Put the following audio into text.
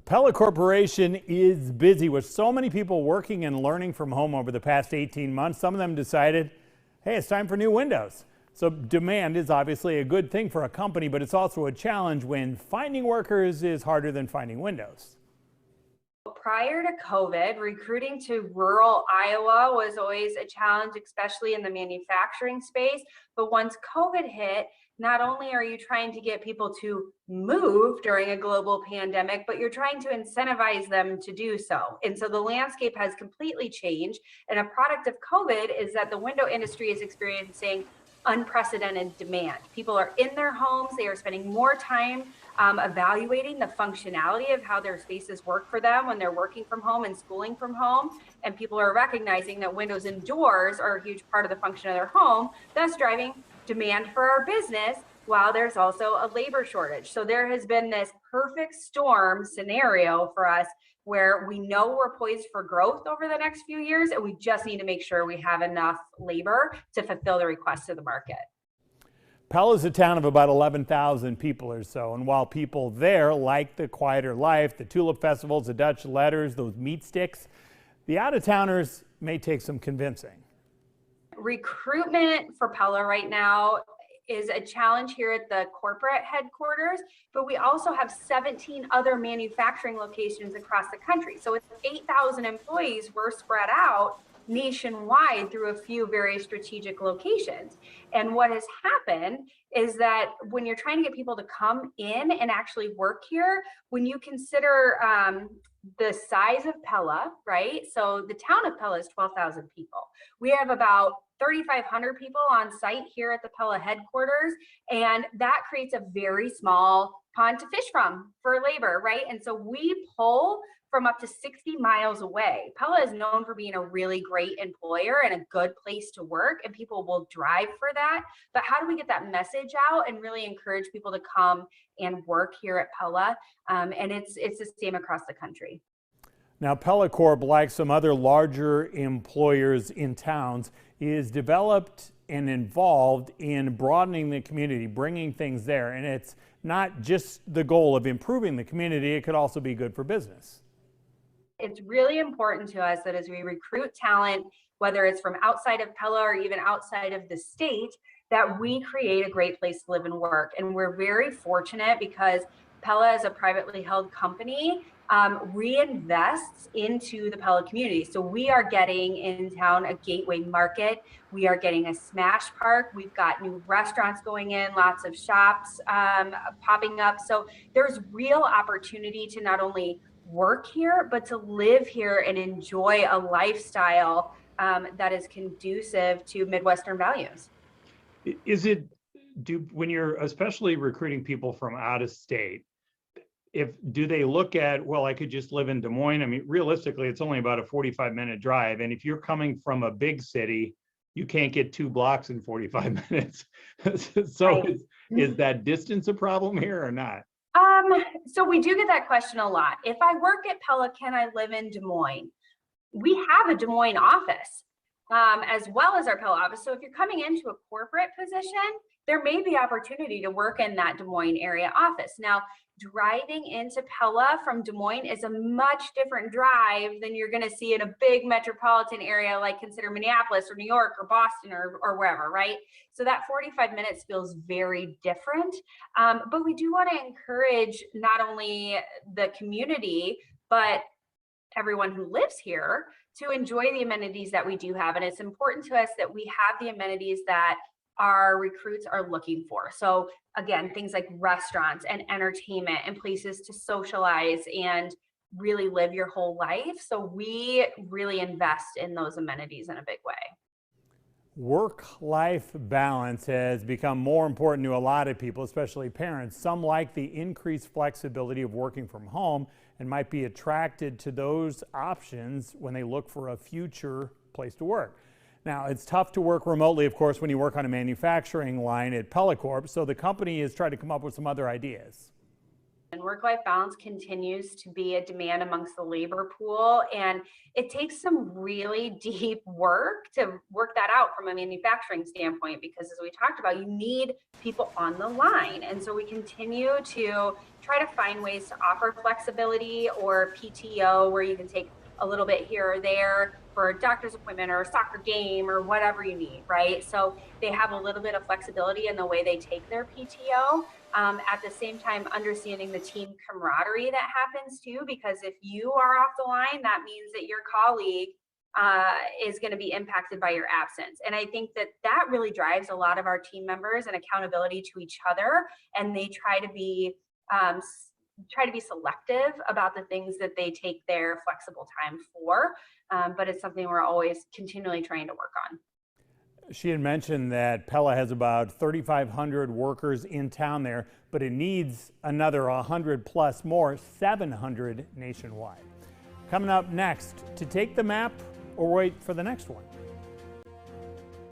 Pella Corporation is busy with so many people working and learning from home over the past 18 months. Some of them decided, hey, it's time for new windows. So demand is obviously a good thing for a company, but it's also a challenge when finding workers is harder than finding windows. Prior to COVID, recruiting to rural Iowa was always a challenge, especially in the manufacturing space. But once COVID hit, not only are you trying to get people to move during a global pandemic, but you're trying to incentivize them to do so. And so the landscape has completely changed. And a product of COVID is that the window industry is experiencing unprecedented demand. People are in their homes, they are spending more time evaluating the functionality of how their spaces work for them when they're working from home and schooling from home. And people are recognizing that windows and doors are a huge part of the function of their home, thus driving demand for our business, while there's also a labor shortage. So there has been this perfect storm scenario for us where we know we're poised for growth over the next few years, and we just need to make sure we have enough labor to fulfill the requests of the market. Pella is a town of about 11,000 people or so, and while people there like the quieter life, the tulip festivals, the Dutch letters, those meat sticks, the out-of-towners may take some convincing. Recruitment for Pella right now is a challenge here at the corporate headquarters, but we also have 17 other manufacturing locations across the country. So with 8,000 employees, we're spread out nationwide through a few very strategic locations. And what has happened is that when you're trying to get people to come in and actually work here, when you consider the size of Pella, right? So the town of Pella is 12,000 people. We have about 3,500 people on site here at the Pella headquarters, and that creates a very small pond to fish from for labor, right? And so we pull from up to 60 miles away. Pella is known for being a really great employer and a good place to work, and people will drive for that. But how do we get that message out and really encourage people to come and work here at Pella? And it's the same across the country. Now, Pella Corp, like some other larger employers in towns, is developed and involved in broadening the community, bringing things there. And it's not just the goal of improving the community, it could also be good for business. It's really important to us that as we recruit talent, whether it's from outside of Pella or even outside of the state, that we create a great place to live and work. And we're very fortunate because Pella, as a privately held company, reinvests into the Pella community. So we are getting in town a gateway market. We are getting a smash park. We've got new restaurants going in, lots of shops popping up. So there's real opportunity to not only work here, but to live here and enjoy a lifestyle that is conducive to Midwestern values. When you're especially recruiting people from out of state, do they look at, well, I could just live in Des Moines? I mean, realistically, it's only about a 45-minute drive. And if you're coming from a big city, you can't get 2 blocks in 45 minutes. So right. is that distance a problem here or not? So we do get that question a lot. If I work at Pella, can I live in Des Moines? We have a Des Moines office, as well as our Pella office. So if you're coming into a corporate position, there may be opportunity to work in that Des Moines area office. Now, driving into Pella from Des Moines is a much different drive than you're going to see in a big metropolitan area like consider Minneapolis or New York or Boston or wherever, right? So that 45 minutes feels very different. But we do want to encourage not only the community, but everyone who lives here to enjoy the amenities that we do have. And it's important to us that we have the amenities that our recruits are looking for. So again, things like restaurants and entertainment and places to socialize and really live your whole life. So we really invest in those amenities in a big way. Work-life balance has become more important to a lot of people, especially parents. Some like the increased flexibility of working from home and might be attracted to those options when they look for a future place to work. Now, it's tough to work remotely, of course, when you work on a manufacturing line at Pella Corp, so the company has tried to come up with some other ideas. and work-life balance continues to be a demand amongst the labor pool. And it takes some really deep work to work that out from a manufacturing standpoint, because as we talked about, you need people on the line. And so we continue to try to find ways to offer flexibility or PTO where you can take a little bit here or there for a doctor's appointment or a soccer game or whatever you need, right? So they have a little bit of flexibility in the way they take their PTO. At the same time, understanding the team camaraderie that happens too, because if you are off the line, that means that your colleague is going to be impacted by your absence. And I think that that really drives a lot of our team members and accountability to each other. And they try to be selective about the things that they take their flexible time for. But it's something we're always continually trying to work on. She had mentioned that Pella has about 3,500 workers in town there, but it needs another 100 plus more, 700 nationwide. Coming up next, to take the map or wait for the next one.